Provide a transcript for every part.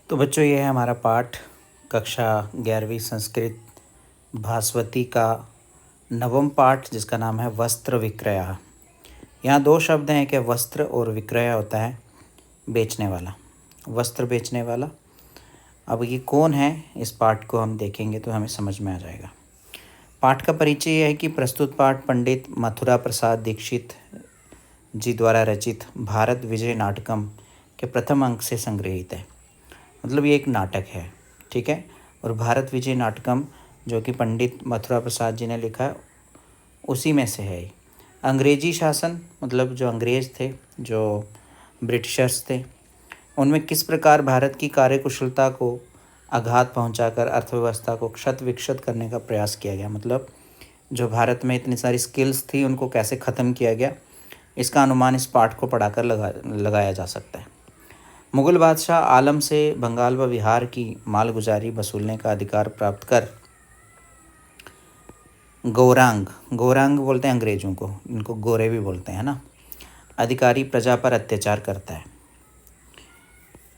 तो बच्चों, ये है हमारा पाठ कक्षा 11वीं संस्कृत भास्वती का नवम पाठ, जिसका नाम है वस्त्र विक्रय। यहाँ दो शब्द हैं, कि वस्त्र और विक्रय होता है बेचने वाला, वस्त्र बेचने वाला। अब ये कौन है, इस पाठ को हम देखेंगे तो हमें समझ में आ जाएगा। पाठ का परिचय यह है कि प्रस्तुत पाठ पंडित मथुरा प्रसाद दीक्षित जी द्वारा रचित भारत विजय नाटकम के प्रथम अंक से संग्रहित है। मतलब ये एक नाटक है, ठीक है। और भारत विजय नाटकम जो कि पंडित मथुरा प्रसाद जी ने लिखा, उसी में से है। अंग्रेजी शासन, मतलब जो अंग्रेज़ थे, जो ब्रिटिशर्स थे, उनमें किस प्रकार भारत की कार्यकुशलता को आघात पहुंचाकर अर्थव्यवस्था को क्षत विक्षत करने का प्रयास किया गया। मतलब जो भारत में इतनी सारी स्किल्स थी, उनको कैसे ख़त्म किया गया, इसका अनुमान इस पाठ को पढ़ाकर लगाया जा सकता है। मुग़ल बादशाह आलम से बंगाल व बिहार की मालगुजारी वसूलने का अधिकार प्राप्त कर गौरांग बोलते हैं अंग्रेज़ों को, इनको गोरे भी बोलते हैं ना, अधिकारी प्रजा पर अत्याचार करता है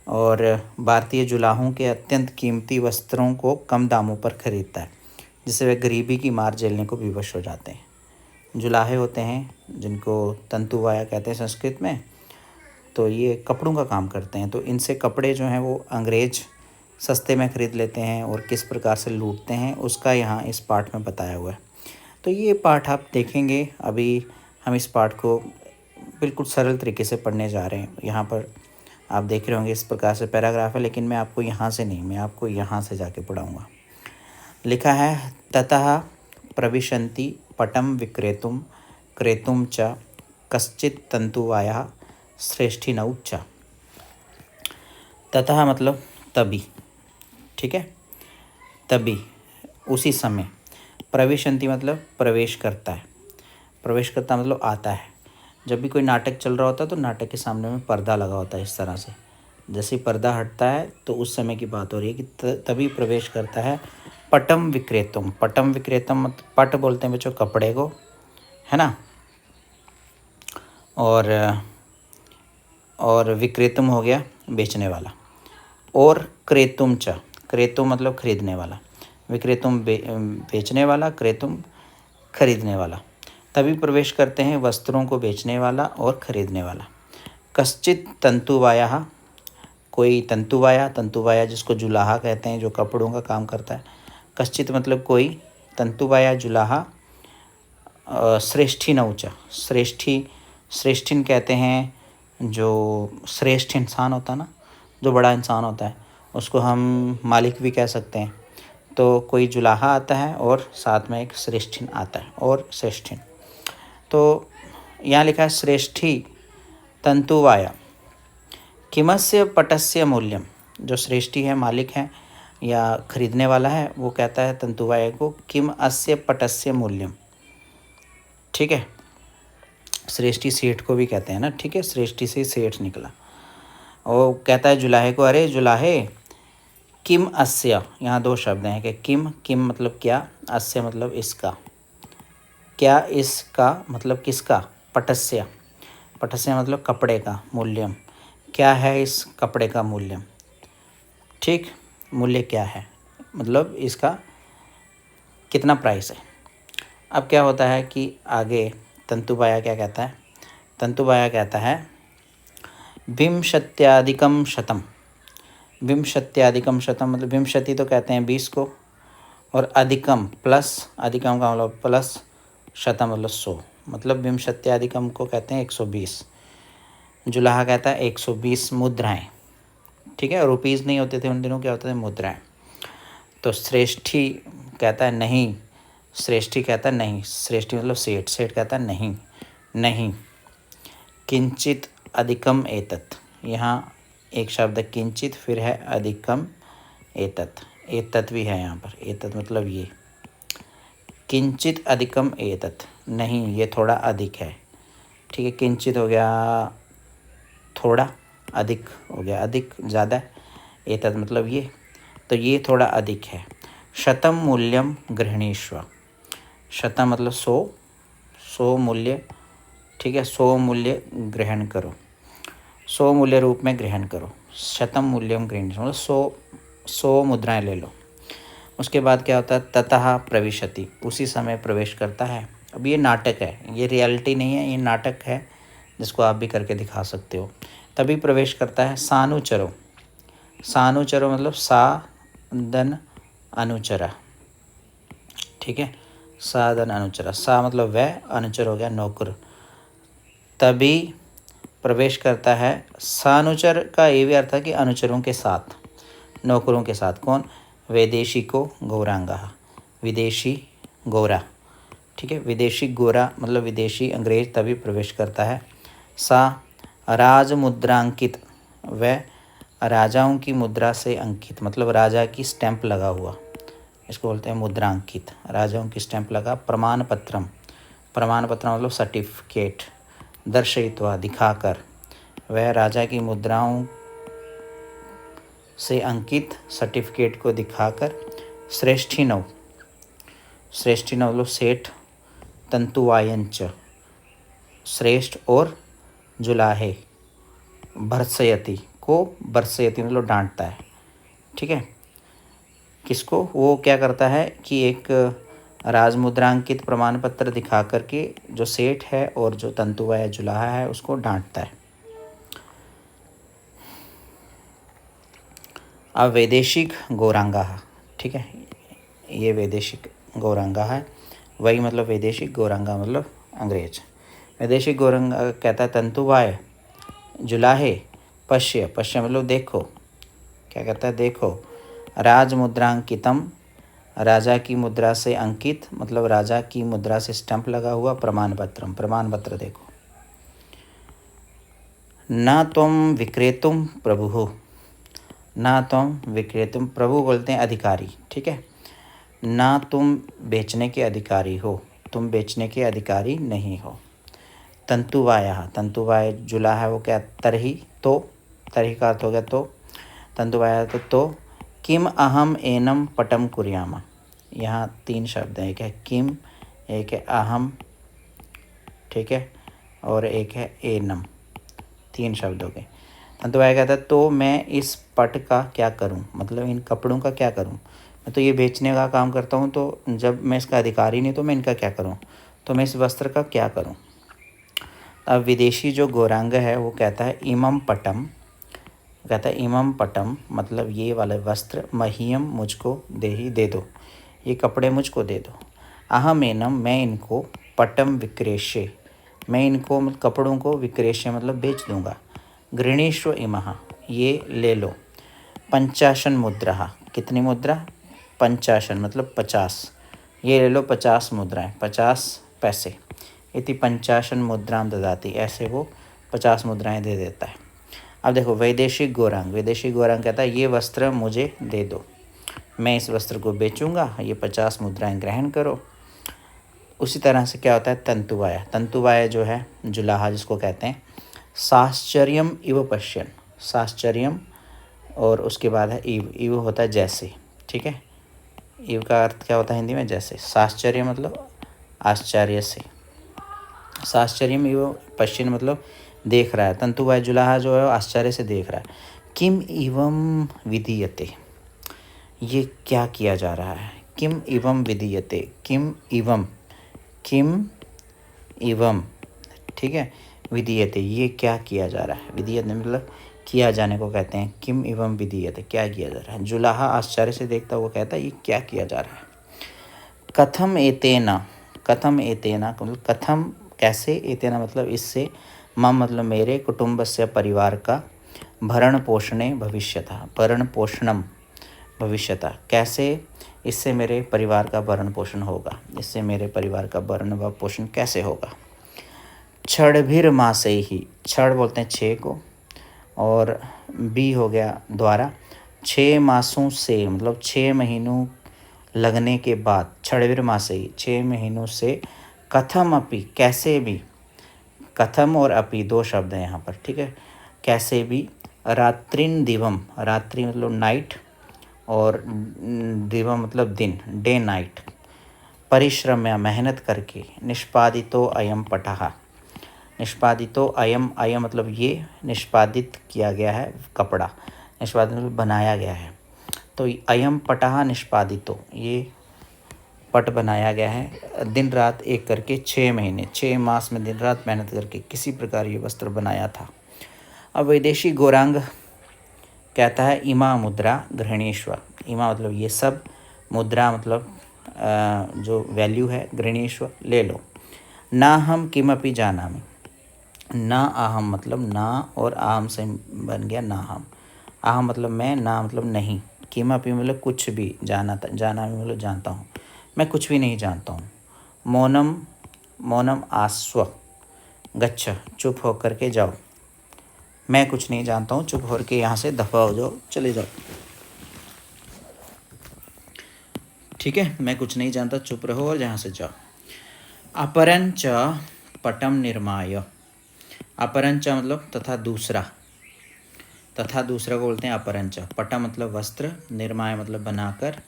और भारतीय जुलाहों के अत्यंत कीमती वस्त्रों को कम दामों पर खरीदता है, जिससे वे गरीबी की मार झेलने को विवश हो जाते हैं। जुलाहे होते हैं जिनको तंतुवाया कहते हैं संस्कृत में, तो ये कपड़ों का काम करते हैं। तो इनसे कपड़े जो हैं वो अंग्रेज सस्ते में ख़रीद लेते हैं और किस प्रकार से लूटते हैं, उसका यहाँ इस पाठ में बताया हुआ है। तो ये पाठ आप देखेंगे। अभी हम इस पाठ को बिल्कुल सरल तरीके से पढ़ने जा रहे हैं। यहाँ पर आप देख रहे होंगे इस प्रकार से पैराग्राफ है, लेकिन मैं आपको यहाँ से नहीं, मैं आपको यहाँ से जाके पढ़ाऊँगा। लिखा है, ततः प्रविशन्ति पटम विक्रेतुम क्रेतुम च कश्चित् तंतुवाया श्रेष्ठिनौ च। ततः मतलब तभी, ठीक है, तभी, उसी समय। प्रविशन्ति मतलब प्रवेश करता है, प्रवेश करता मतलब आता है। जब भी कोई नाटक चल रहा होता है तो नाटक के सामने में पर्दा लगा होता है, इस तरह से। जैसे ही पर्दा हटता है तो उस समय की बात हो रही है कि तभी प्रवेश करता है पटम विक्रेतुम। पटम विक्रेतम मतलब पट बोलते हैं बच्चों कपड़े को, है ना, और विक्रेतुम हो गया बेचने वाला, और क्रेतुम च, क्रेतुम मतलब खरीदने वाला, विक्रेतुम बेचने वाला, क्रेतुम खरीदने वाला। तभी प्रवेश करते हैं वस्त्रों को बेचने वाला और खरीदने वाला। कश्चित तंतुवाया, कोई तंतुवाया, तंतुवाया जिसको जुलाहा कहते हैं, जो कपड़ों का काम करता है। कश्चित मतलब कोई, तंतुवाया जुलाहा, श्रेष्ठिनौ च, श्रेष्ठिन कहते हैं जो श्रेष्ठ इंसान होता है ना, जो बड़ा इंसान होता है, उसको हम मालिक भी कह सकते हैं। तो कोई जुलाहा आता है और साथ में एक श्रेष्ठिन आता है, और श्रेष्ठिन। तो यहाँ लिखा है श्रेष्ठी तंतुवाया किमस्य पटस्य मूल्यम। जो श्रेष्ठी है, मालिक है या खरीदने वाला है, वो कहता है तंतुवाया को, किम अस्य पटस्य मूल्यम, ठीक है। श्रेष्ठी सेठ को भी कहते हैं ना, ठीक है, श्रेष्ठी से सेठ निकला। वो कहता है जुलाहे को, अरे जुलाहे, किम अस्य, यहाँ दो शब्द हैं कि किम मतलब क्या, अस्य मतलब इसका, क्या इसका मतलब किसका, पटस्य मतलब कपड़े का, मूल्यम क्या है इस कपड़े का मूल्यम, ठीक, मूल्य क्या है मतलब इसका कितना प्राइस है। अब क्या होता है कि आगे तंतुबाया क्या कहता है, तंतुबाया कहता है विंशत्याधिकम शतम। विंशत्याधिकम शतम मतलब विंशति तो कहते हैं 20 को, और अधिकम प्लस, अधिकम का मतलब प्लस, शतम मतलब 100, मतलब विंशत्याधिकम को कहते हैं 120। जुलाहा कहता है 120 मुद्राएं, ठीक है। रुपीज़ नहीं होते थे उन दिनों, क्या होते थे, मुद्राएं। तो श्रेष्ठी कहता है नहीं, श्रेष्ठी कहता है नहीं, श्रेष्ठी मतलब सेठ, सेठ कहता है नहीं, नहीं। किंचित अधिकम एतत्, यहाँ एक शब्द किंचित, फिर है अधिकम एतत्, एतत् भी है यहाँ पर, एतत् मतलब ये, किंचित अधिकम एतत्, नहीं ये थोड़ा अधिक है, ठीक है। किंचित हो गया थोड़ा, अधिक हो गया अधिक, ज़्यादा, एतत् मतलब ये, तो ये थोड़ा अधिक है। शतम मूल्यम गृह्णीष्व, शतम मतलब 100, 100 मूल्य, ठीक है, 100 मूल्य ग्रहण करो, 100 मूल्य रूप में ग्रहण करो, शतम मूल्यम गृह्णीत, मतलब 100 मुद्राएं ले लो। उसके बाद क्या होता है, ततः प्रविशति, उसी समय प्रवेश करता है। अब ये नाटक है, ये रियलिटी नहीं है, ये नाटक है जिसको आप भी करके दिखा सकते हो। तभी प्रवेश करता है। सानुचरो, सानुचरो मतलब साधन अनुचरा, ठीक है, साधन अनुचरा। सा मतलब वह, अनुचर हो गया नौकर। तभी प्रवेश करता है। सानुचर का ये भी अर्थ है कि अनुचरों के साथ, नौकरों के साथ। कौन? वैदेशी को गौरांगा, विदेशी गोरा, ठीक है, विदेशी गोरा मतलब विदेशी अंग्रेज तभी प्रवेश करता है। सा राजमुद्रांकित, वह राजाओं की मुद्रा से अंकित, मतलब राजा की स्टैंप लगा हुआ, इसको बोलते हैं मुद्रांकित, राजाओं की स्टैंप लगा। प्रमाण पत्रम, प्रमाण पत्र मतलब सर्टिफिकेट। दर्शयित्वा, दिखाकर, वह राजा की मुद्राओं से अंकित सर्टिफिकेट को दिखाकर। श्रेष्ठिनव, श्रेष्ठिनव मतलब सेठ। तंतुवायंच, श्रेष्ठ और जुलाहे। भर्त्सयति को, भर्त्सयति मतलब डांटता है, ठीक है। किसको? वो क्या करता है कि एक राजमुद्रांकित प्रमाण पत्र दिखा करके जो सेठ है और जो तंतुवाय जुलाहा है उसको डांटता है। अब वैदेशिक गौरांगा, ठीक है, ये वैदेशिक गौरांगा है, वही मतलब वैदेशिक गौरांगा मतलब अंग्रेज। वैदेशिक गौरांगा कहता है तंतुवाय जुलाहे पश्य, पश्य मतलब देखो, क्या कहता है, देखो। राजमुद्रांकितम, राजा की मुद्रा से अंकित मतलब राजा की मुद्रा से स्टैंप लगा हुआ। प्रमाण पत्रम, प्रमाण पत्र देखो। न तुम विक्रेतुम प्रभु, ना तुम विक्रेतुम, प्रभु बोलते हैं अधिकारी, ठीक है। ना तुम बेचने के अधिकारी हो, तुम बेचने के अधिकारी नहीं हो। तंतुवाया, तंतुवाय जुला है वो क्या, तरही, तो, तरही का अर्थ हो गया तो। तंतुवाया तो किम अहम एनम पटम कुर्यामा, यहाँ 3 शब्द हैं, एक है किम, एक है अहम, ठीक है, और एक है एनम, 3 शब्द हो गए। तंतुवाय कहता है तो मैं इस पट का क्या करूं, मतलब इन कपड़ों का क्या करूं, मैं तो ये बेचने का काम करता हूं, तो जब मैं इसका अधिकारी नहीं तो मैं इनका क्या करूं, तो मैं इस वस्त्र का क्या करूं। अब विदेशी जो गौरांग है वो कहता है इमम पटम, कहता है इमम पटम मतलब ये वाले वस्त्र, महीयम मुझको दे दो, ये कपड़े मुझको दे दो। अहम एनम मैं इनको, पटम विक्रेष्य मैं इनको कपड़ों को, विक्रेष्य मतलब बेच दूंगा। गृणीष्व इमः ये ले लो। पंचाशन मुद्रा, कितनी मुद्रा, पंचाशन मतलब 50, ये ले लो 50 मुद्राएं, 50 पैसे। इति पंचाशन मुद्राम ददाती, ऐसे वो 50 मुद्राएं दे देता है। अब देखो वैदेशिक गौरांग, वैदेशिक गौरांग कहता है ये वस्त्र मुझे दे दो, मैं इस वस्त्र को बेचूंगा, ये 50 मुद्राएं ग्रहण करो। उसी तरह से क्या होता है तंतुवाया, तंतुवाया जो है जुलाहा जिसको कहते हैं। साश्चर्यम इव पश्यन, साश्चर्यम और उसके बाद है इव, इव होता है जैसे, ठीक है। इव का अर्थ क्या होता है हिंदी में, जैसे। साश्चर्य मतलब आश्चर्य से, साश्चर्यम इव पश्चिन मतलब देख रहा है। तंतुवाय जुलाहा जो है आश्चर्य से देख रहा है। किम इवम विधीयते, ये क्या किया जा रहा है। किम इवम विधीयते, किम इवम, किम इवम, ठीक है, विधीयते ये क्या किया जा रहा है। विधीयते मतलब किया जाने को कहते हैं। किम एवं विधीयते क्या किया जा रहा है। जुलाहा आश्चर्य से देखता हुआ कहता है ये क्या किया जा रहा है। कथम एतेना, कथम एतेना मतलब कथम कैसे, एतेना मतलब इससे, मम मतलब मेरे, कुटुंबस्य परिवार का, भरण पोषणे भविष्यतः, भरण पोषणम भविष्यतः कैसे इससे मेरे परिवार का भरण पोषण होगा, इससे मेरे परिवार का भरण व पोषण कैसे होगा। क्षणभिर मासे ही, क्षण बोलते हैं 6 को और बी हो गया द्वारा, 6 मासों से मतलब 6 महीनों लगने के बाद, क्षणभिर मासे ही 6 महीनों से, कथम अपि कैसे भी, कथम और अपि 2 शब्द हैं यहाँ पर, ठीक है, कैसे भी, रात्रिन दिवम, रात्रि मतलब नाइट और दिवम मतलब दिन, डे नाइट, परिश्रम या मेहनत करके, निष्पादितो अयम पटः निष्पादितो अयम, अयम मतलब ये, निष्पादित किया गया है कपड़ा, निष्पादित मतलब बनाया गया है। तो अयम पटः निष्पादितो, ये पट बनाया गया है दिन रात एक करके 6 महीने, 6 मास में दिन रात मेहनत करके किसी प्रकार ये वस्त्र बनाया था। अब वैदेशी गौरांग कहता है इमा मुद्रा गृहणीष्व, इमा मतलब ये सब, मुद्रा मतलब जो वैल्यू है, गृहणीष्व ले लो। ना हम किमपि जानामि, ना अहम मतलब ना और आम से बन गया ना हम, अहम मतलब मैं, ना मतलब नहीं, किमपि मतलब कुछ भी, जाना मतलब जानता हूँ, मैं कुछ भी नहीं जानता हूँ। मौनम, मौनम आस्व गच्छ, चुप होकर के जाओ, मैं कुछ नहीं जानता हूँ, चुप होकर के यहाँ से दफा हो जाओ, चले जाओ। ठीक है, मैं कुछ नहीं जानता, चुप रहो और यहाँ से जाओ। अपरंच पटम निर्माय, अपरंच मतलब तथा दूसरा, तथा दूसरा को बोलते हैं अपरंच। पटम मतलब वस्त्र, निर्माय मतलब बनाकर,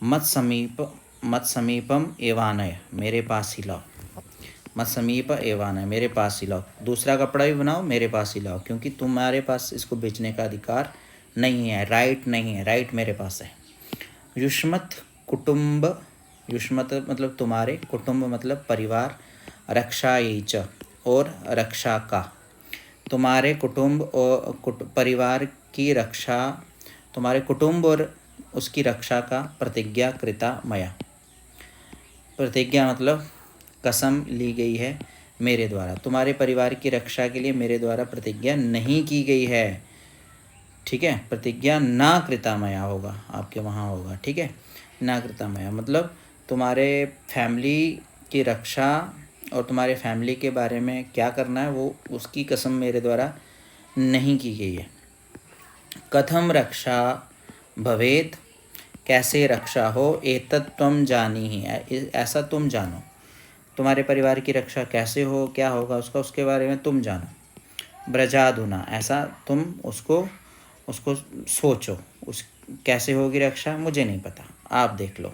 मत समीपम एवानय, मेरे पास ही लाओ, मत समीप एवानय, मेरे पास ही लाओ। दूसरा कपड़ा भी बनाओ, मेरे पास ही लाओ, क्योंकि तुम्हारे पास इसको बेचने का अधिकार नहीं है, राइट नहीं है, राइट मेरे पास है। युष्मत कुटुंब, युष्मत मतलब तुम्हारे, कुटुंब मतलब परिवार, रक्षायै च और रक्षा का, तुम्हारे कुटुंब और परिवार की रक्षा, तुम्हारे कुटुंब और उसकी रक्षा का प्रतिज्ञा कृता मया, प्रतिज्ञा मतलब कसम ली गई है मेरे द्वारा, तुम्हारे परिवार की रक्षा के लिए मेरे द्वारा प्रतिज्ञा नहीं की गई है। ठीक है, प्रतिज्ञा ना कृतामया होगा, आपके वहाँ होगा। ठीक है, ना कृतामया मतलब तुम्हारे फैमिली की रक्षा और तुम्हारे फैमिली के बारे में क्या करना है वो, उसकी कसम मेरे द्वारा नहीं की गई है। कथम रक्षा भवेत, कैसे रक्षा हो, एतत् त्वं जानीहि, ऐसा तुम जानो, तुम्हारे परिवार की रक्षा कैसे हो, क्या होगा उसका, उसके बारे में तुम जानो। ब्रजाधुना, ऐसा तुम उसको उसको सोचो, उस कैसे होगी रक्षा, मुझे नहीं पता, आप देख लो।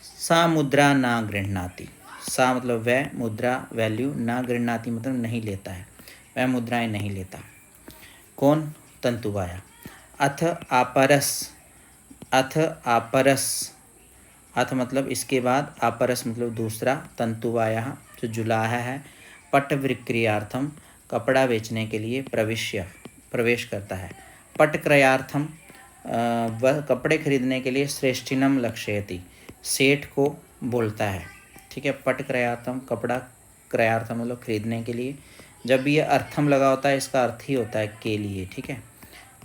सा मुद्रा ना गृह्णाति, सा मतलब वह, मुद्रा वैल्यू, ना गृह्णाति मतलब नहीं लेता है, वह मुद्राएं नहीं लेता। कौन, तंतुवाया। अथ आपरस, अथ आपरस, अथ मतलब इसके बाद, आपरस मतलब दूसरा, तंतुवाया जो जुलाहा है, पट विक्रियार्थम कपड़ा बेचने के लिए, प्रविश्य प्रवेश करता है। पट क्रयार्थम वह कपड़े खरीदने के लिए, श्रेष्ठिनम लक्ष्यति सेठ को बोलता है। ठीक है, पट क्रयार्थम कपड़ा, क्रयार्थम मतलब खरीदने के लिए, जब भी ये अर्थम लगा होता है इसका अर्थ ही होता है के लिए। ठीक है,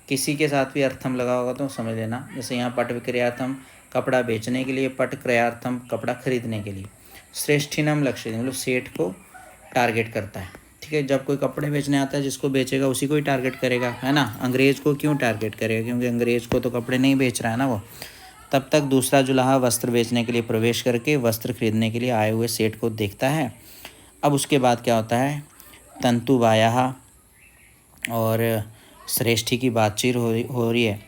किसी के साथ भी अर्थम लगा होगा तो समझ लेना, जैसे यहाँ पट विक्रियार्थम कपड़ा बेचने के लिए, पट क्रयार्थम कपड़ा खरीदने के लिए, श्रेष्ठिनम लक्ष्य मतलब सेठ को टारगेट करता है। ठीक है, जब कोई कपड़े बेचने आता है जिसको बेचेगा उसी को ही टारगेट करेगा, है ना, अंग्रेज़ को क्यों टारगेट करेगा, क्योंकि अंग्रेज़ को तो कपड़े नहीं बेच रहा है ना वो। तब तक दूसरा जुलाहा वस्त्र बेचने के लिए प्रवेश करके वस्त्र खरीदने के लिए आए हुए सेठ को देखता है। अब उसके बाद क्या होता है, तंतुवाया और श्रेष्ठी की बातचीत हो रही है।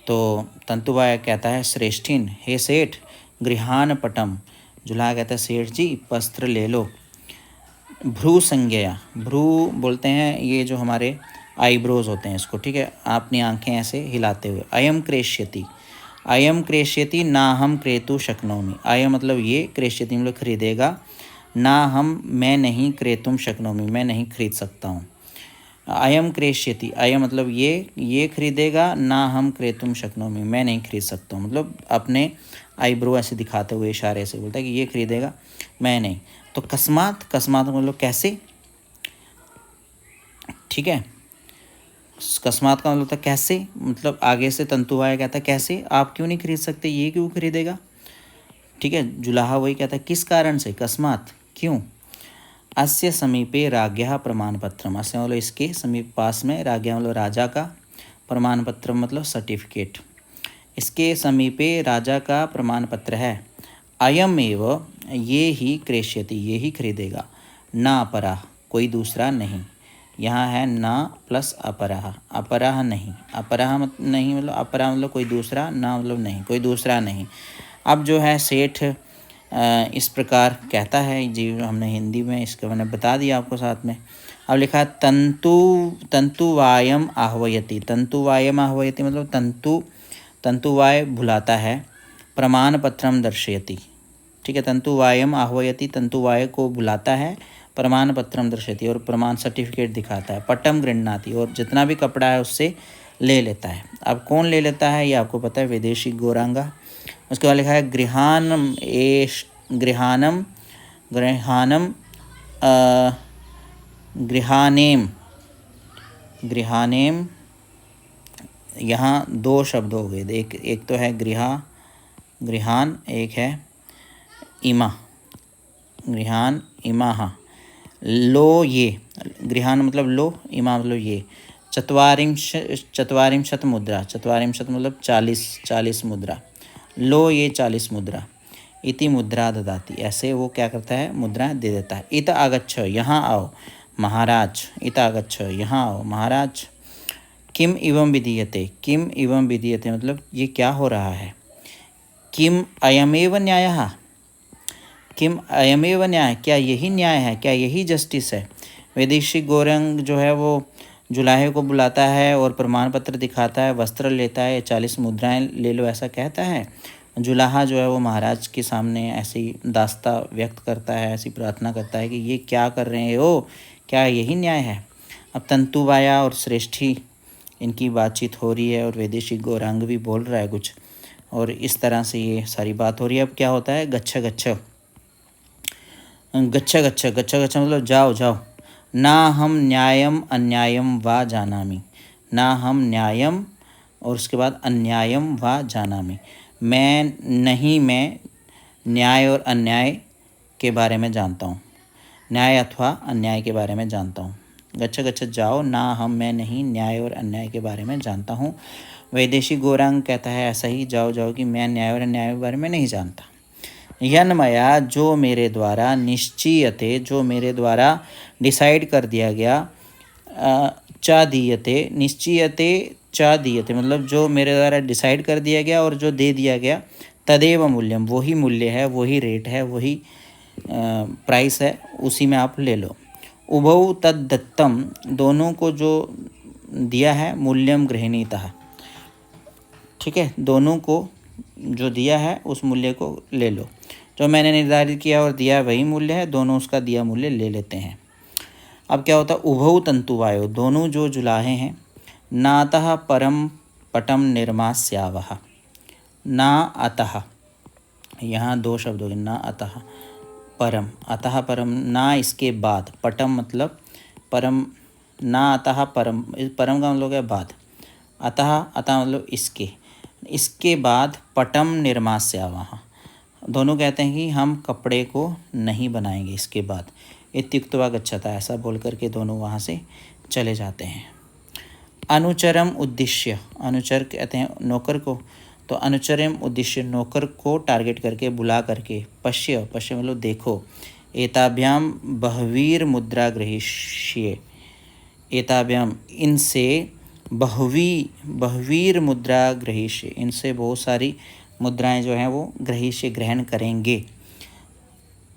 तो तंतुवाया कहता है श्रेष्ठिन, हे सेठ, गृहान पटम, जुलाहा कहता है सेठ जी वस्त्र ले लो। भ्रू संज्ञया, भ्रू बोलते हैं ये जो हमारे आईब्रोज होते हैं इसको। ठीक है, अपनी आंखें ऐसे हिलाते हुए। अयम क्रेष्यति, अयम क्रेष्यति ना हम क्रेतु शक्नोमि, अयम मतलब ये, क्रेष्यति मतलब खरीदेगा, ना हम मैं नहीं, क्रेतुम शक्नोमि मैं नहीं खरीद सकता हूँ। अयम क्रेष्यति, अयम मतलब ये खरीदेगा, ना हम क्रेतुम शक्नोमि मैं नहीं खरीद सकता हूँ, मतलब अपने आईब्रो ऐसे दिखाते हुए इशारे से बोलता है कि ये खरीदेगा मैं नहीं। तो कस्मात, कस्मात मतलब कैसे। ठीक है, कस्मात का मतलब था कैसे, मतलब आगे से तंतुवाया कहता है कैसे, आप क्यों नहीं खरीद सकते, ये क्यों खरीदेगा। ठीक है, जुलाहा वही कहता है किस कारण से, कस्मात क्यों। अस्य समीपे राज्ञः प्रमाणपत्रम, अस्य मतलब इसके समीप पास में, राज्ञः मतलब राजा का, प्रमाण पत्र मतलब सर्टिफिकेट, इसके समीपे राजा का प्रमाण पत्र है। अयम एव, ये ही क्रेष्यति ये ही खरीदेगा, ना अपरा कोई दूसरा नहीं, यहाँ है ना प्लस अपराह, अपराह नहीं, अपराह नहीं मतलब अपराह मतलब कोई दूसरा, ना मतलब नहीं, कोई दूसरा नहीं। अब जो है सेठ इस प्रकार कहता है जी। हमने हिंदी में इसका मैंने बता दिया आपको साथ में। अब लिखा है तंतुवायम आह्वयति। तंतुवायम आह्वयति मतलब तंतुवाय बुलाता है। प्रमाण पत्रम दर्शयति। ठीक है, तंतुवायम आह्वयति तंतुवाय को बुलाता है, प्रमाण पत्रम दर्शयति और प्रमाण सर्टिफिकेट दिखाता है। पटम गृह्णाति और जितना भी कपड़ा है उससे ले लेता है। अब कौन ले लेता है ये आपको पता है, विदेशी गौरांगा। उसके बाद लिखा है गृहानम गृहानेम। यहाँ दो शब्द हो गए, एक तो है गृहान, एक है इमा। गृहान इमा, हाँ। लो ये, गृहान मतलब लो, इमा मतलब ये। चत्वारिंशत मुद्रा, चत्वारिंशत मतलब 40 मुद्रा। लो ये 40 मुद्रा। इति मुद्रा ददाति, ऐसे वो क्या करता है, मुद्रा दे देता है। इत आगच्छ, यहाँ आओ महाराज। इत आगच्छ, यहाँ आओ महाराज। किम इवं विधीयते, किम इवं विधीयते मतलब ये क्या हो रहा है। किम अयमेव न्यायः, किम अयमेव न्याय, क्या यही न्याय है, क्या यही जस्टिस है। विदेशी गौरंग जो है वो जुलाहे को बुलाता है और प्रमाण पत्र दिखाता है, वस्त्र लेता है, 40 मुद्राएं ले लो ऐसा कहता है। जुलाहा जो है वो महाराज के सामने ऐसी दास्ता व्यक्त करता है, ऐसी प्रार्थना करता है कि ये क्या कर रहे हो, क्या यही न्याय है। अब तंतुबाया और श्रेष्ठी इनकी बातचीत हो रही है और विदेशी गौरांग भी बोल रहा है कुछ, और इस तरह से ये सारी बात हो रही है। अब क्या होता है, गच्छ गच्छ गच्छ गच्छ गच्छ गच्छ मतलब जाओ जाओ। ना हम न्यायम अन्यायम वा जानामि, ना हम न्यायम और उसके बाद अन्यायम वा जानामि, मैं न्याय और अन्याय के बारे में जानता हूँ, न्याय अथवा अन्याय के बारे में जानता हूँ। गच्छ गच्छ जाओ, ना मैं नहीं न्याय और अन्याय के बारे में जानता हूँ। वैदेशी गौरांग कहता है ऐसा ही, जाओ जाओ कि मैं न्याय और अन्याय के बारे में नहीं जानता। यन्मया, जो मेरे द्वारा, निश्चीयते जो मेरे द्वारा डिसाइड कर दिया गया, चा दीयते, निश्चीयते चा दीयते मतलब जो मेरे द्वारा डिसाइड कर दिया गया और जो दे दिया गया, तदेव मूल्यम वही मूल्य है, वही रेट है, वही प्राइस है, उसी में आप ले लो। उभौ तद्दत्तम दोनों को जो दिया है, मूल्यम गृहीणीतः, ठीक है, दोनों को जो दिया है उस मूल्य को ले लो। जो मैंने निर्धारित किया और दिया वही मूल्य है, दोनों उसका दिया मूल्य ले लेते हैं। अब क्या होता है, उभौ तंतुवायो दोनों जो जुलाहे हैं, नातः परम पटम निर्मास्यावः, ना अतः, यहाँ दो शब्द हो गए, ना अतः परम, अतः परम ना इसके बाद, पटम मतलब परम, ना अतः परम, परम का मतलब है बाद, अतः मतलब इसके बाद पटम निर्मास्यावः, दोनों कहते हैं कि हम कपड़े को नहीं बनाएंगे इसके बाद। इत्युक्त्वा गच्छता, ऐसा बोल करके दोनों वहाँ से चले जाते हैं। अनुचरम उद्देश्य, अनुचर कहते हैं नौकर को, तो अनुचरम उद्देश्य नौकर को टारगेट करके बुला करके, पश्य मतलब देखो, एताभ्याम बहवीर मुद्रा ग्रहीष्ये, एताभ्याम इनसे बहवीर मुद्रा ग्रहीष्ये, इनसे बहुत सारी मुद्राएं जो हैं वो ग्रहीष्य ग्रहण करेंगे।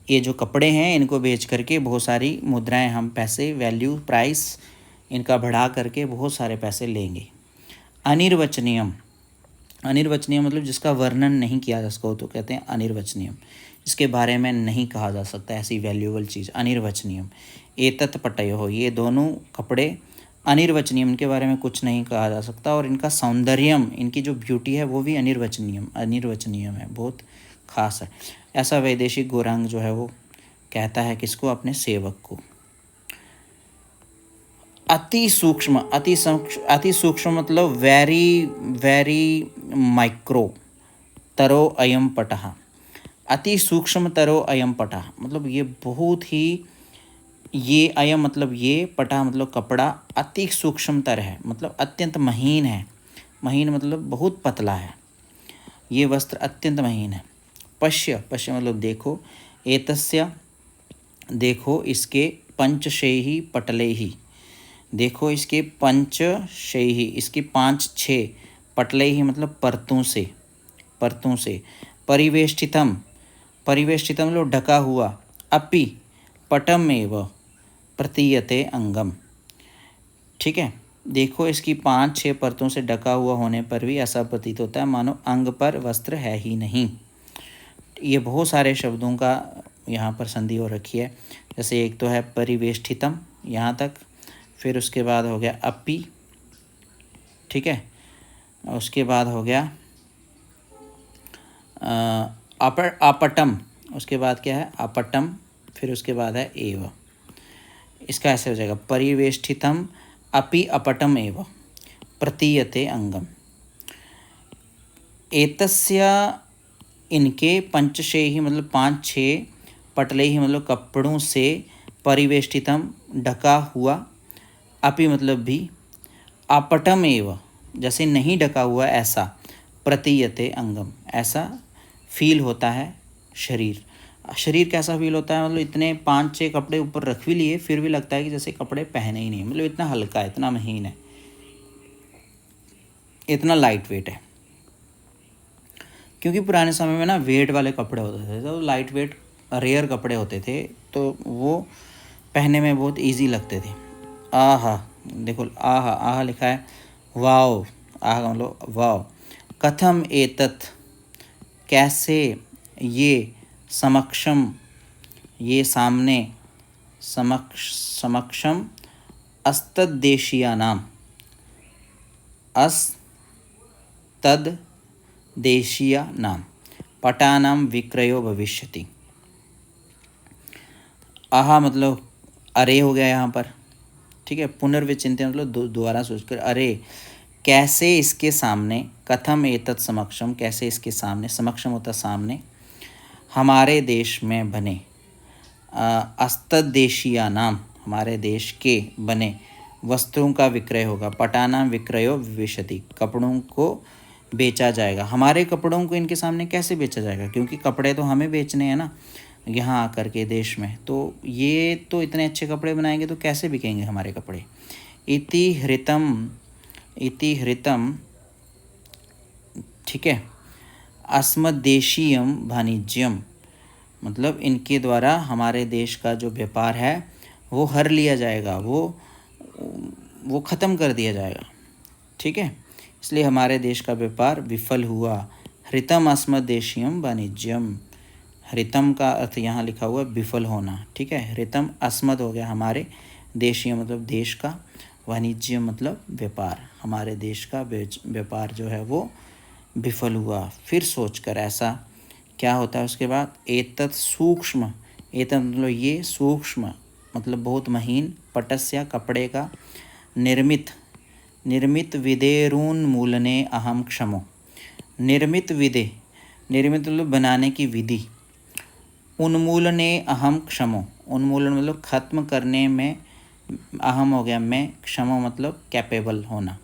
ये जो कपड़े हैं इनको बेच करके बहुत सारी मुद्राएं हम पैसे, वैल्यू, प्राइस इनका बढ़ा करके बहुत सारे पैसे लेंगे। अनिर्वचनीयम, अनिर्वचनीय मतलब जिसका वर्णन नहीं किया जा सकता, तो कहते हैं अनिर्वचनीयम, इसके बारे में नहीं कहा जा सकता ऐसी वैल्यूएबल चीज़, अनिर्वचनीयम। एतत् पटयो, ये दोनों कपड़े अनिर्वचनीयम, इनके बारे में कुछ नहीं कहा जा सकता, और इनका सौंदर्यम, इनकी जो ब्यूटी है वो भी अनिर्वचनीयम है, बहुत खास है। ऐसा वैदेशिक गौरांग जो है वो कहता है किसको, अपने सेवक को। अति सूक्ष्म मतलब वेरी माइक्रो, तरो अयम पटः, अति सूक्ष्म तरो अयम पटः मतलब ये बहुत ही, ये अयम मतलब ये, पटः मतलब कपड़ा, अति सूक्ष्मतर है मतलब अत्यंत महीन है, महीन मतलब बहुत पतला है, ये वस्त्र अत्यंत महीन है। पश्य मतलब देखो, एतस्य देखो इसके, पंचशैहि पटलैहि देखो इसके, पंचशैहि इसकी 5-6, पटलैहि मतलब परतों से, परिवेष्टितम परिवेष्टितम मतलब ढका हुआ, अपि पटमेव प्रतीयते अंगम। ठीक है, देखो इसकी 5-6 परतों से ढका हुआ होने पर भी ऐसा प्रतीत होता है मानो अंग पर वस्त्र है ही नहीं। ये बहुत सारे शब्दों का यहाँ पर संधि हो रखी है। जैसे एक तो है परिवेष्टितम यहाँ तक, फिर उसके बाद हो गया अपि, ठीक है, उसके बाद हो गया अपटम, उसके बाद क्या है अपटम, फिर उसके बाद है एव। इसका ऐसे हो जाएगा परिवेष्टितम अपि अपटम एव प्रतीयते अंगम। एतस्य इनके पंचशे ही मतलब 5-6 पटले ही मतलब कपड़ों से परिवेष्टितम ढका हुआ, अपि मतलब भी, अपटम एव जैसे नहीं ढका हुआ ऐसा, प्रतीयते अंगम ऐसा फील होता है शरीर। शरीर कैसा फील होता है मतलब इतने 5-6 कपड़े ऊपर रख भी लिए फिर भी लगता है कि जैसे कपड़े पहने ही नहीं, मतलब इतना हल्का है, इतना महीन है, इतना लाइट वेट है। क्योंकि पुराने समय में ना वेट वाले कपड़े होते थे, तो लाइट वेट रेयर कपड़े होते थे, तो वो पहनने में बहुत इजी लगते थे। आहा, देखो आहा, आहा लिखा है, वाओ, आहा का मतलब वाओ। कथम एतत् कैसे, ये समक्षम ये सामने, समक्षम अस्तद्देशीयानाम अस्तद्देशीयानाम पटानां विक्रयो भविष्यति। आहा मतलब अरे हो गया यहाँ पर, ठीक है, पुनर्विचिंत्य मतलब दोबारा सोचकर, अरे कैसे इसके सामने, कथम एतत् समक्षम कैसे इसके सामने, समक्षम होता सामने, हमारे देश में बने, अस्तद्देशीयानाम हमारे देश के बने वस्त्रों का विक्रय होगा, पटानाम विक्रयो विशति कपड़ों को बेचा जाएगा। हमारे कपड़ों को इनके सामने कैसे बेचा जाएगा, क्योंकि कपड़े तो हमें बेचने हैं ना यहाँ आकर के देश में, तो ये तो इतने अच्छे कपड़े बनाएंगे तो कैसे बिकेंगे हमारे कपड़े। इति हृतम, ठीक है, अस्मद्देशीयम वाणिज्यम मतलब इनके द्वारा हमारे देश का जो व्यापार है वो हर लिया जाएगा, वो ख़त्म कर दिया जाएगा, ठीक है, इसलिए हमारे देश का व्यापार विफल हुआ। हृतम अस्मद्देशीयम वाणिज्यम, हृतम का अर्थ यहाँ लिखा हुआ विफल होना, ठीक है, हृतम अस्मद हो गया हमारे, देशीय मतलब देश का, वाणिज्य मतलब व्यापार, हमारे देश का व्यापार जो है वो विफल हुआ। फिर सोचकर ऐसा क्या होता है उसके बाद, एतत् सूक्ष्म, एतत् मतलब ये, सूक्ष्म मतलब बहुत महीन, पटस्य कपड़े का, निर्मित विधेरून्मूलने अहम क्षमो, निर्मित मतलब बनाने की विधि, उन्मूलने अहम क्षमो, उन्मूलन मतलब ख़त्म करने में, अहम हो गया मैं, क्षमो मतलब कैपेबल होना,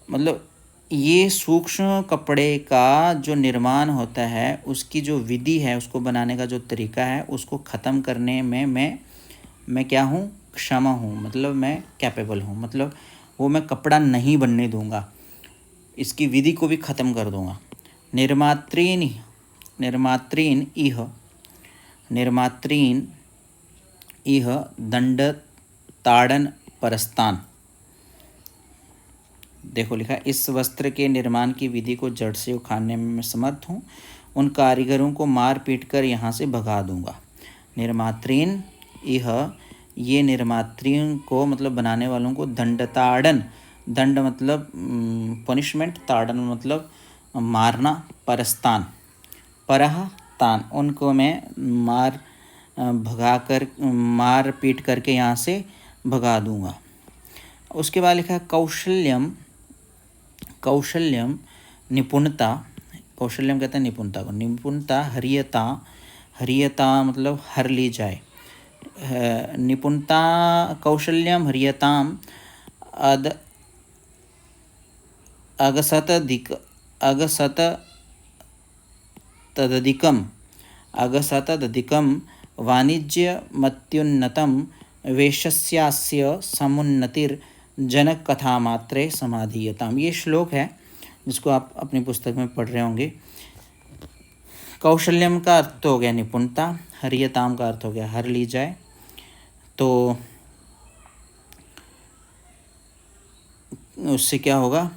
मतलब ये सूक्ष्म कपड़े का जो निर्माण होता है उसकी जो विधि है, उसको बनाने का जो तरीका है, उसको ख़त्म करने में मैं क्या हूँ, क्षमा हूँ, मतलब मैं कैपेबल हूँ, मतलब वो मैं कपड़ा नहीं बनने दूँगा, इसकी विधि को भी ख़त्म कर दूँगा। निर्मात्रीन इह दंड ताड़न परस्तान, देखो लिखा, इस वस्त्र के निर्माण की विधि को जड़ से उखाड़ने में मैं समर्थ हूँ, उन कारीगरों को मार पीट कर यहाँ से भगा दूँगा। निर्मात्रीन यह, ये निर्मात्रियों को मतलब बनाने वालों को, दंडताड़न, दंड मतलब पनिशमेंट, ताड़न मतलब मारना, परस्तान परह तान उनको मैं मार पीट करके यहाँ से भगा दूँगा। उसके बाद लिखा है कौशल्यम निपुणता, कौशल्यम कहते हैं निपुणता को, निपुणता हरियता मतलब हर ली जाए, निपुणता कौशल्यम हरियताम अगसतदधिकं वाणिज्यमत्युन्नतं वेश्यस्यास्य समुन्नतिर्जनकथामात्रे समाधीयताम। ये श्लोक है जिसको आप अपनी पुस्तक में पढ़ रहे होंगे। कौशल्यम का अर्थ तो हो गया निपुणता, हरियताम का अर्थ हो गया हर ली जाए। तो उससे क्या होगा,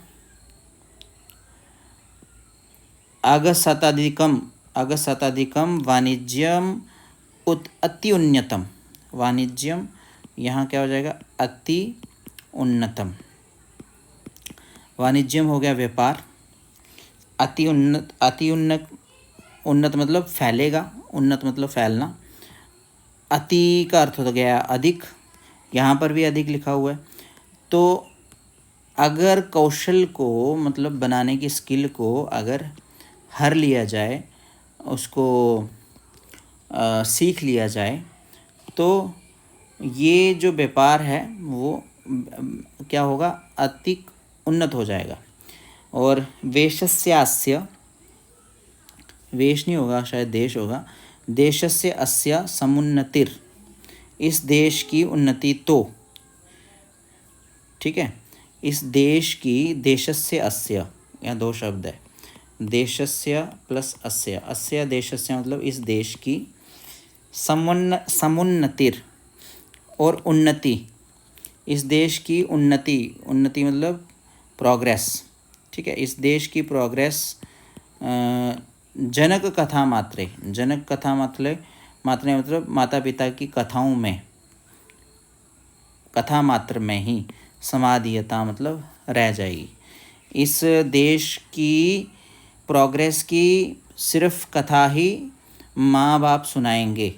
अगसताधिकम, अगसताधिकम वाणिज्यम अति उन्नतम, वाणिज्यम यहाँ क्या हो जाएगा, अति उन्नतम। वाणिज्यम हो गया व्यापार, अति उन्नत, अति उन्नत, उन्नत मतलब फैलेगा, उन्नत मतलब फैलना। अति का अर्थ हो गया अधिक, यहाँ पर भी अधिक लिखा हुआ है। तो अगर कौशल को मतलब बनाने की स्किल को अगर हर लिया जाए, उसको सीख लिया जाए, तो ये जो व्यापार है वो क्या होगा, अति उन्नत हो जाएगा। और वेशस्यास्य, वेश नहीं होगा शायद देश होगा, देशस्य अस्य समुन्नतिर, इस देश की उन्नति तो, ठीक है, इस देश की, देशस्य अस्य, यहाँ दो शब्द है, देशस्य प्लस अस्य, अस्य देशस्य मतलब इस देश की, समुन्नतिर और उन्नति, इस देश की उन्नति, उन्नति मतलब प्रोग्रेस, ठीक है, इस देश की प्रोग्रेस जनक कथा मात्रे, जनक कथा मात्रे मतलब माता पिता की कथाओं में, कथा मात्र में ही, समाधीयता मतलब रह जाएगी। इस देश की प्रोग्रेस की सिर्फ कथा ही माँ बाप सुनाएंगे,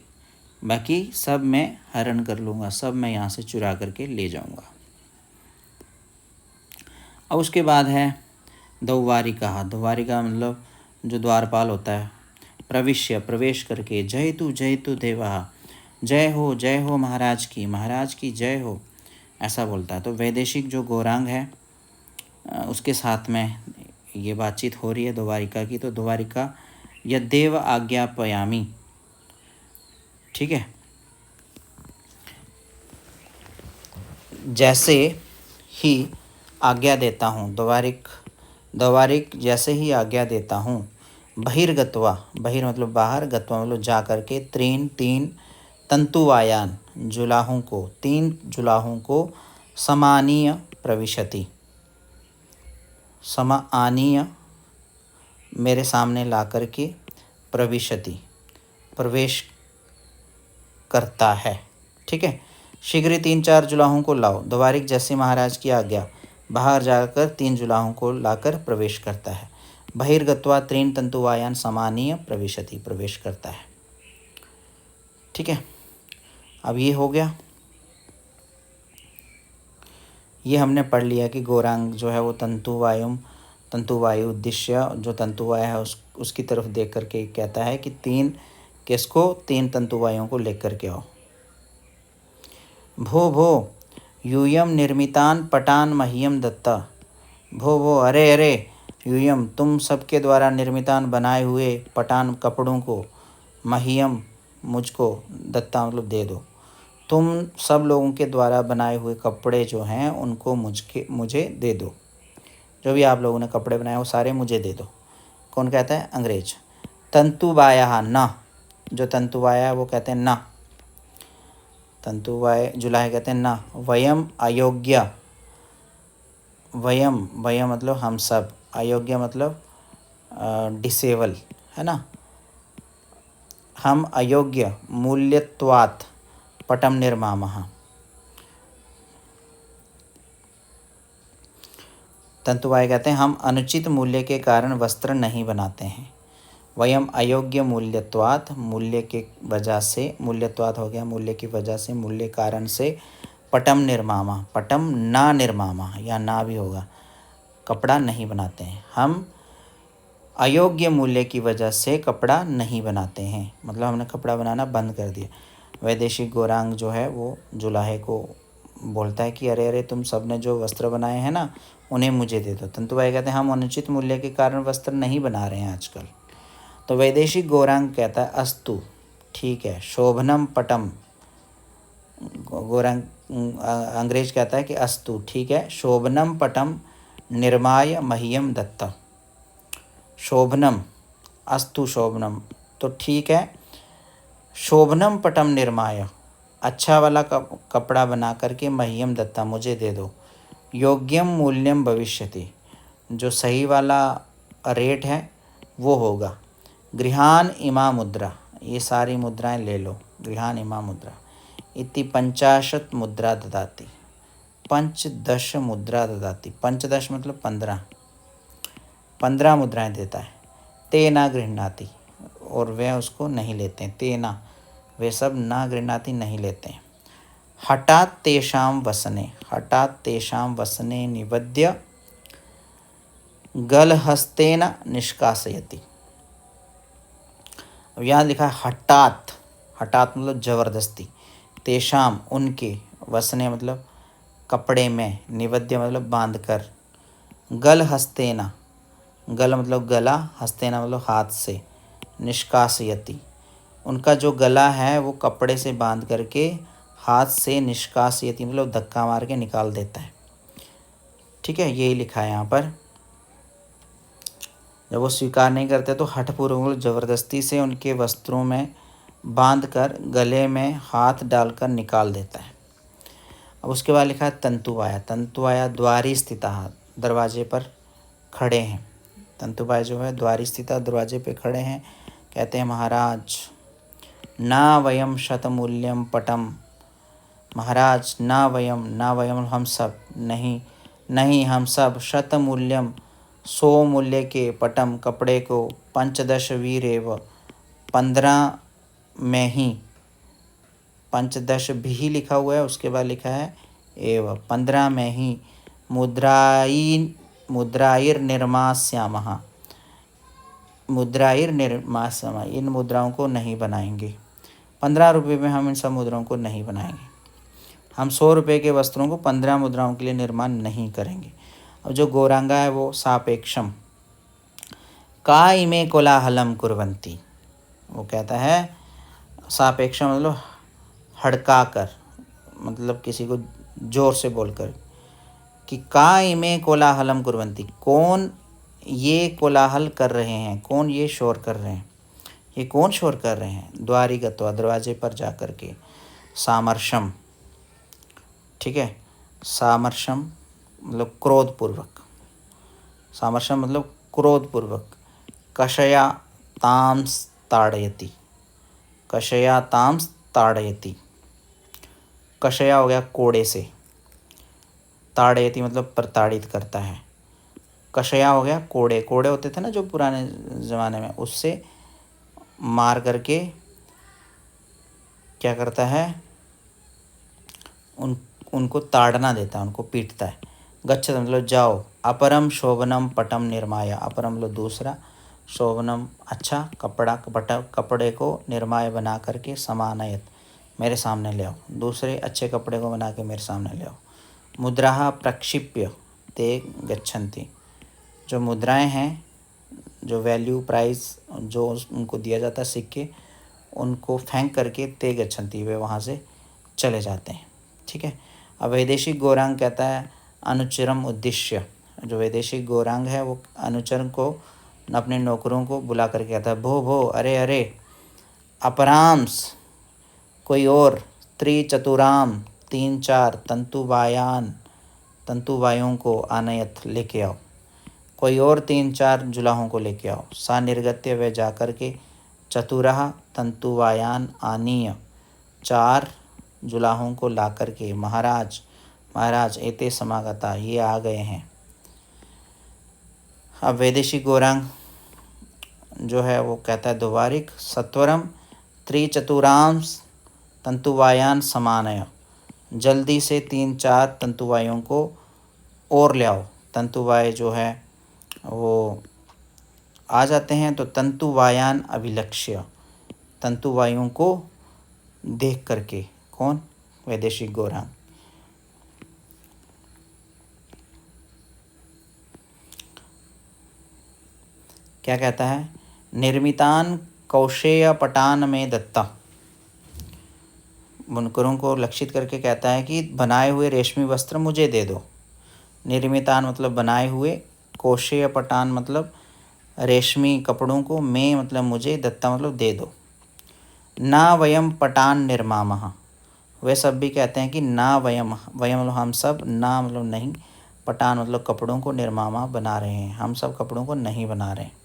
बाकी सब मैं हरण कर लूँगा, सब मैं यहाँ से चुरा करके ले जाऊँगा। अब उसके बाद है द्वारिका, द्वारिका मतलब जो द्वारपाल होता है, प्रविश्य प्रवेश करके, जय तु देवा, जय हो महाराज की जय हो, ऐसा बोलता है। तो वैदेशिक जो गौरांग है उसके साथ में ये बातचीत हो रही है द्वारिका की। तो द्वारिका यद्देव आज्ञापयामि, ठीक है, जैसे ही आज्ञा देता हूँ, द्वारिक जैसे ही आज्ञा देता हूँ, बहिर्गत्वा, बहिर मतलब बाहर, गत्वा मतलब जा करके, तीन तंतुवायान जुलाहों को, 3 जुलाहों को समानीय प्रविशति, समानीय मेरे सामने ला करके, प्रविशति प्रवेश करता है, ठीक है। शीघ्र 3-4 जुलाहों को लाओ, द्वारिक जैसे महाराज की आज्ञा, बाहर जाकर 3 जुलाहों को लाकर प्रवेश करता है। बहिर्गत्वा 3 तंतुवायान समानीय प्रविशति, प्रवेश करता है, ठीक है। अब ये हो गया, ये हमने पढ़ लिया कि गौरांग जो है वो तंतुवायु उद्देश्य, जो तंतुवाय है उसकी तरफ देख करके कहता है कि 3 तंतुवायों को लेकर के आओ। भो यूयम निर्मितान पटान मह्यम दत्ता, भो अरे यूयम तुम सबके द्वारा निर्मितान बनाए हुए पटान कपड़ों को, मह्यम मुझको, दत्ता मतलब दे दो, तुम सब लोगों के द्वारा बनाए हुए कपड़े जो हैं उनको मुझे दे दो, जो भी आप लोगों ने कपड़े बनाए वो सारे मुझे दे दो। कौन कहता है, अंग्रेज। तंतुवाया ना, जो तंतुवाया है वो कहते हैं ना, तंतुवाय जुलाहे कहते हैं ना। वयम अयोग्य, वयम मतलब हम सब, अयोग्य मतलब डिसेबल है ना, हम अयोग्य, मूल्यत्वात् पटम निर्मामः, तंतुवाय कहते हैं हम अनुचित मूल्य के कारण वस्त्र नहीं बनाते हैं। वयम अयोग्य मूल्यत्वात्, मूल्य के वजह से, मूल्यत्वात् हो गया मूल्य की वजह से, मूल्य कारण से, पटम निर्मामा, पटम ना निर्मामा, या ना भी होगा, कपड़ा नहीं बनाते हैं। हम अयोग्य मूल्य की वजह से कपड़ा नहीं बनाते हैं, मतलब हमने कपड़ा बनाना बंद कर दिया। वैदेशिक गौरांग जो है वो जुलाहे को बोलता है कि अरे तुम सब ने जो वस्त्र बनाए हैं ना उन्हें मुझे दे दो। तंतुबाई कहते हैं हम अनुचित मूल्य के कारण वस्त्र नहीं बना रहे हैं आजकल। तो वैदेशिक गौरांग कहता है अस्तु, ठीक है, शोभनम पटम, गौरांग अंग्रेज कहता है कि अस्तु, ठीक है, शोभनम पटम निर्माय मह्यम दत्ता, शोभनम अस्तु शोभनम, तो ठीक है। शोभनम पटम निर्माय, अच्छा वाला कपड़ा बना करके मह्यम दत्ता, मुझे दे दो। योग्यम मूल्यम भविष्यति, जो सही वाला रेट है वो होगा। गृहान इमा मुद्रा, ये सारी मुद्राएं ले लो। गृहान इमा मुद्रा इति 50 मुद्रा ददाति, 15 मुद्रा ददाति। 15 मतलब 15 मुद्राएं देता है। तेना गृह्णाति, और वे उसको नहीं लेते हैं। तेना, वे सब ना गृह्णाति, नहीं लेते हैं। हठात तेषां वसने, हठात तेषां वसने निवद्य गलहस्तेन निष्कासयति। अब यहाँ लिखा है हठात, हठात मतलब जबरदस्ती, तेषाम उनके, वसने मतलब कपड़े में, निवद्य मतलब बांधकर, गल हस्तेना, गल मतलब गला, हस्तेना मतलब हाथ से, निष्कासयति उनका जो गला है वो कपड़े से बांध करके हाथ से, निष्कासयति मतलब धक्का मार के निकाल देता है। ठीक है, यही लिखा है यहाँ पर। जब वो स्वीकार नहीं करते तो हठपूर्वक जबरदस्ती से उनके वस्त्रों में बांधकर गले में हाथ डालकर निकाल देता है। अब उसके बाद लिखा है तंतुवाया। तंतुवाया द्वारी स्थिता, दरवाजे पर खड़े हैं। तंतुवाया जो है द्वारी स्थिता, दरवाजे पे खड़े हैं। कहते हैं महाराज ना वयम शतमूल्यम पटम, महाराज ना वयम, ना वयम हम सब, नहीं नहीं हम सब, शतमूल्यम 100 मूल्य के, पटम कपड़े को, 15 वीरेव 15 में ही, 15 भी लिखा हुआ है, उसके बाद लिखा है एव, 15 में ही, मुद्राइर निर्मास्यामः, मुद्राइर निर्मास्यामः, इन मुद्राओं को नहीं बनाएंगे। 15 रुपये में हम इन सब मुद्राओं को नहीं बनाएंगे। हम 100 रुपये के वस्त्रों को 15 मुद्राओं के लिए निर्माण नहीं करेंगे। अब जो गौरांगा है वो सापेक्षम, का इमे कोलाहलम कुर्वन्ति, वो कहता है सापेक्षम मतलब हड़का कर, मतलब किसी को जोर से बोलकर, कि का इमे कोलाहलम कुर्वन्ति, कौन ये कोलाहल कर रहे हैं, कौन ये शोर कर रहे हैं, ये कौन शोर कर रहे हैं। द्वारी गत्वा, दरवाजे पर जा कर के। सामर्शम, ठीक है, सामर्शम मतलब क्रोधपूर्वक, सामर्शम मतलब क्रोधपूर्वक। कषया तांस ताड़यति, कषया तांस ताड़यति, कषया हो गया कोड़े से, ताड़यति मतलब प्रताड़ित करता है। कषया हो गया कोड़े, कोड़े होते थे ना जो पुराने ज़माने में, उससे मार करके क्या करता है, उनको ताड़ना देता है, उनको पीटता है। गच्छत मतलब जाओ। अपरम शोभनम पटम निर्माय, अपरम मतलब दूसरा, शोभनम अच्छा, कपड़े को, निर्माय बना करके, समानयत मेरे सामने ले आओ, दूसरे अच्छे कपड़े को बना के मेरे सामने ले आओ। मुद्रा प्रक्षिप्य ते गच्छन्ति, जो मुद्राएं हैं, जो वैल्यू प्राइस जो उनको दिया जाता है सिक्के, उनको फेंक करके ते गच्छन्ति वे वहाँ से चले जाते हैं। ठीक है। अब वैदेशिक गौरांग कहता है अनुचरम उद्देश्य, जो वैदेशिक गौरांग है वो अनुचर को, अपने नौकरों को बुला कर कहता है भो भो, अरे अरे, अपरांस कोई और, त्रिचतुराम 3-4 तंतुवायान, तंतुवायों को, आनयत लेके आओ, कोई और 3-4 जुलाहों को लेके आओ। सा निर्गत्य वे जाकर के, चतुरः तंतुवायान आनीय 4 जुलाहों को ला कर के, महाराज महाराज एते समागता, ये आ गए हैं। अब वैदेशिक गौरांग जो है वो कहता है दोबारिक सत्वरम त्रिचतुरांश तंतुवायान समानय, जल्दी से 3-4 तंतुवायों को और ले आओ। तंतुवाय जो है वो आ जाते हैं, तो तंतुवायान अभिलक्ष्य, तंतुवायों को देख करके, कौन, वैदेशिक गौरांग। क्या कहता है, निर्मितान कौशेय पटान में दत्ता, बुनकरों को लक्षित करके कहता है कि बनाए हुए रेशमी वस्त्र मुझे दे दो। निर्मितान मतलब बनाए हुए, कौशेय पटान मतलब रेशमी कपड़ों को, मे मतलब मुझे, दत्ता मतलब दे दो। ना वयम पटान निर्मामः, वे सब भी कहते हैं कि ना वयम, वयम मतलब हम सब, ना मतलब नहीं, पटान मतलब कपड़ों को, निर्मामा बना रहे हैं, हम सब कपड़ों को नहीं बना रहे हैं।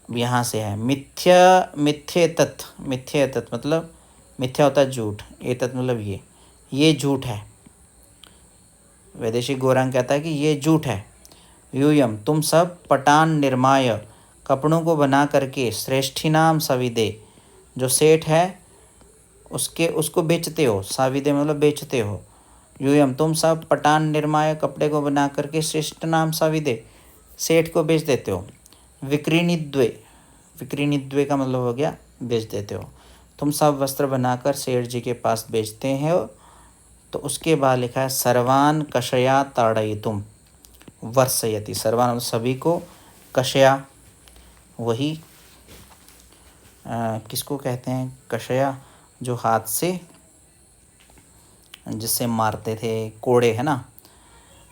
यहाँ से है मिथ्या, मिथ्येतत्, मिथ्येतत् मतलब मिथ्या होता है झूठ, एतत् मतलब ये झूठ है। वैदेशिक गौरांग कहता है कि ये झूठ है। यूयम तुम सब पटान निर्माय, कपड़ों को बना करके, श्रेष्ठीनाम सविदे, जो सेठ है उसके उसको बेचते हो, साविदे मतलब बेचते हो। यूयम तुम सब पटान निर्माय, कपड़े को बना करके, श्रेष्ठ नाम साविदे, सेठ को बेच देते हो। विक्रीनिद्वे, विक्रीनिद्वे का मतलब हो गया बेच देते हो। तुम सब वस्त्र बनाकर सेठ जी के पास बेचते हो। तो उसके बाद लिखा है सर्वान कषया ताड़यितुम वर्षयति, सर्वान मतलब सभी को, कषया वही किसको कहते हैं, कषया जो हाथ से जिससे मारते थे, कोड़े है ना,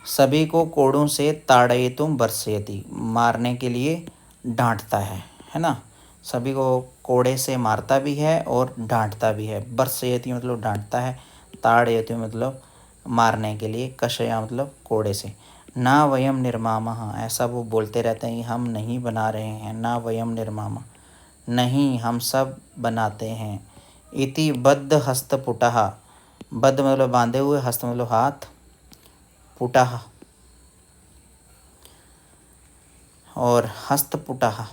सभी को कोड़ों से ताड़यितुम वर्षयति, मारने के लिए डांटता है ना, सभी को कोड़े से मारता भी है और डांटता भी है। वर्षयति मतलब डांटता है, ताड़यति मतलब मारने के लिए, कषया मतलब कोड़े से। ना वयम निर्मामः, ऐसा वो बोलते रहते हैं हम नहीं बना रहे हैं, ना वयम निर्मामः नहीं हम सब बनाते हैं। इति बद्ध हस्तपुटः, बद्ध मतलब बांधे हुए, हस्त मतलब हाथ, पुटः और हस्तपुटः,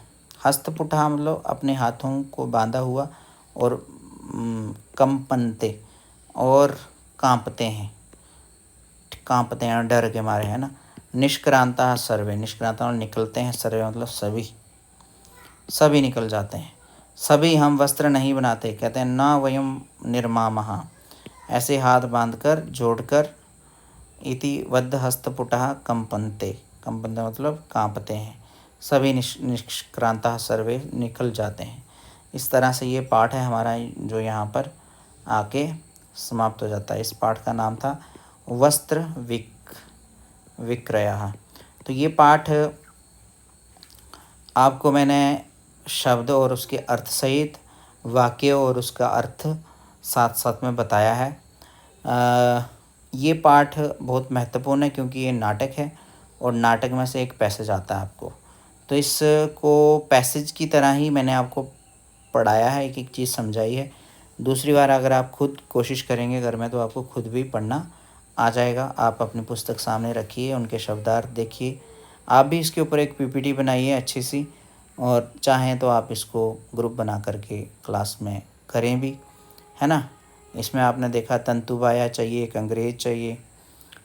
हस्तपुटः मतलब अपने हाथों को बांधा हुआ, और कंपनते और कांपते हैं, कांपते हैं डर के मारे है ना। निष्क्रांता सर्वे, निष्क्रांता मतलब निकलते हैं, सर्वे मतलब सभी, सभी निकल जाते हैं। सभी हम वस्त्र नहीं बनाते, कहते हैं ना वयम निर्मामः, ऐसे हाथ बांधकर जोड़कर। इति बद्ध हस्तपुटः कंपनते, कंपनते मतलब कांपते हैं, सभी निष्क्रांता सर्वे निकल जाते हैं। इस तरह से ये पाठ है हमारा जो यहाँ पर आके समाप्त हो जाता है। इस पाठ का नाम था वस्त्र विक्रयः। तो ये पाठ आपको मैंने शब्द और उसके अर्थ सहित वाक्य और उसका अर्थ साथ साथ में बताया है। ये पाठ बहुत महत्वपूर्ण है क्योंकि ये नाटक है और नाटक में से एक पैसेज आता है आपको, तो इसको पैसेज की तरह ही मैंने आपको पढ़ाया है, एक एक चीज़ समझाई है। दूसरी बार अगर आप खुद कोशिश करेंगे घर में तो आपको खुद भी पढ़ना आ जाएगा। आप अपनी पुस्तक सामने रखिए, उनके शब्दार्थ देखिए, आप भी इसके ऊपर एक पीपीटी बनाइए अच्छी सी, और चाहें तो आप इसको ग्रुप बना करके क्लास में करें भी, है ना। इसमें आपने देखा तंतुबाया चाहिए, एक अंग्रेज चाहिए,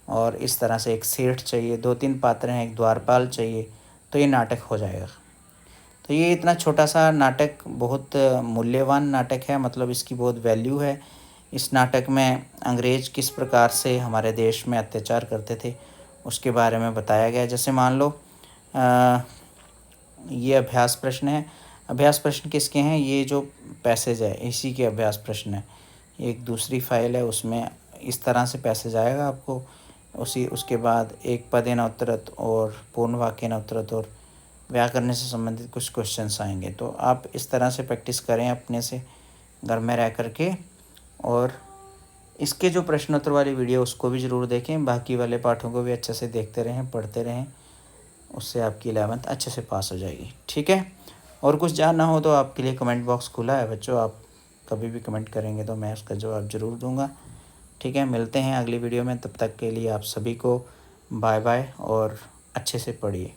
और इस तरह से एक सेठ चाहिए, 2-3 पात्र हैं, एक द्वारपाल चाहिए, तो ये नाटक हो जाएगा। तो ये इतना छोटा सा नाटक बहुत मूल्यवान नाटक है, मतलब इसकी बहुत वैल्यू है। इस नाटक में अंग्रेज़ किस प्रकार से हमारे देश में अत्याचार करते थे उसके बारे में बताया गया है। जैसे मान लो ये अभ्यास प्रश्न है। अभ्यास प्रश्न किसके हैं, ये जो पैसेज है इसी के अभ्यास प्रश्न है। एक दूसरी फाइल है उसमें इस तरह से पैसेज आएगा आपको, उसके बाद एक पदे न उत्तरत और पूर्ण वाक्य न उत्तरत और व्याकरण से संबंधित कुछ क्वेश्चंस आएंगे। तो आप इस तरह से प्रैक्टिस करें अपने से घर में रह करके, और इसके जो प्रश्नोत्तर वाली वीडियो उसको भी ज़रूर देखें, बाकी वाले पाठों को भी अच्छे से देखते रहें, पढ़ते रहें, उससे आपकी 11th अच्छे से पास हो जाएगी। ठीक है, और कुछ जानना हो तो आपके लिए कमेंट बॉक्स खुला है बच्चों, आप कभी भी कमेंट करेंगे तो मैं उसका जवाब ज़रूर दूंगा। ठीक है, मिलते हैं अगली वीडियो में, तब तक के लिए आप सभी को बाय बाय और अच्छे से पढ़िए।